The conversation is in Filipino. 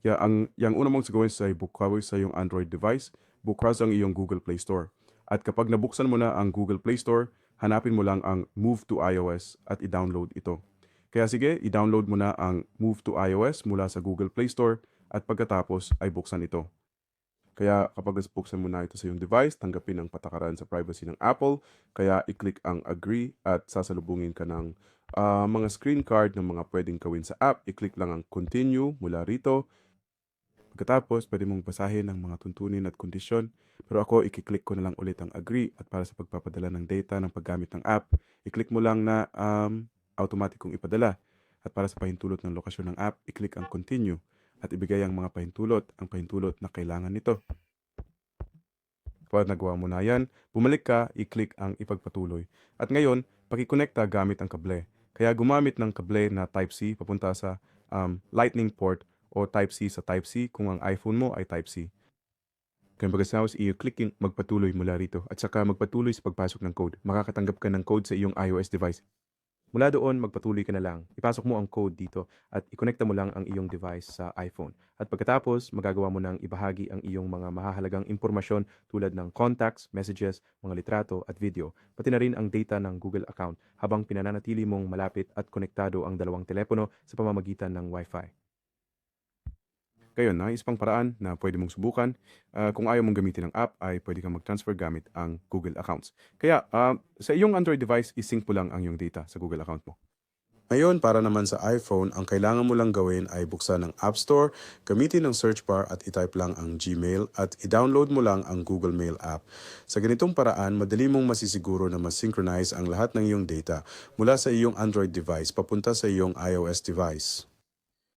Yang una mong gawin ay bukawi sa iyong Android device, bukas ang iyong Google Play Store. At kapag nabuksan mo na ang Google Play Store, hanapin mo lang ang Move to iOS at i-download ito. Kaya sige, i-download mo na ang Move to iOS mula sa Google Play Store at pagkatapos ay buksan ito. Kaya kapag buksan mo na ito sa iyong device, tanggapin ang patakaran sa privacy ng Apple. Kaya i-click ang agree at sasalubungin ka ng mga screen card ng mga pwedeng gawin sa app. I-click lang ang continue mula rito. Pagkatapos, pwede mong basahin ang mga tuntunin at kondisyon. Pero ako, i-click ko na lang ulit ang agree at para sa pagpapadala ng data ng paggamit ng app, i-click mo lang na automatic kong ipadala. At para sa pahintulot ng lokasyon ng app, i-click ang continue at ibigay ang mga pahintulot na kailangan nito. Kapag nagawa mo na yan, bumalik ka, i-click ang ipagpatuloy. At ngayon, pakikonekta gamit ang kable. Kaya gumamit ng kable na Type-C papunta sa Lightning port o Type-C sa Type-C kung ang iPhone mo ay Type-C. Kaya pagkatapos i-click yung magpatuloy mula rito at saka magpatuloy sa pagpasok ng code. Makakatanggap ka ng code sa iyong iOS device. Mula doon, magpatuloy ka na lang. Ipasok mo ang code dito at ikonekta mo lang ang iyong device sa iPhone. At pagkatapos, magagawa mo nang ibahagi ang iyong mga mahahalagang impormasyon tulad ng contacts, messages, mga litrato at video, pati na rin ang data ng Google account habang pinananatili mong malapit at konektado ang dalawang telepono sa pamamagitan ng Wi-Fi. Ngayon, nais pang paraan na pwede mong subukan. Kung ayaw mong gamitin ang app, ay pwede kang mag-transfer gamit ang Google accounts. Kaya sa iyong Android device, isync mo lang ang iyong data sa Google account mo. Ngayon, para naman sa iPhone, ang kailangan mo lang gawin ay buksan ang App Store, gamitin ang search bar at itype lang ang Gmail at i-download mo lang ang Google Mail app. Sa ganitong paraan, madali mong masisiguro na mas-synchronize ang lahat ng iyong data mula sa iyong Android device papunta sa iyong iOS device.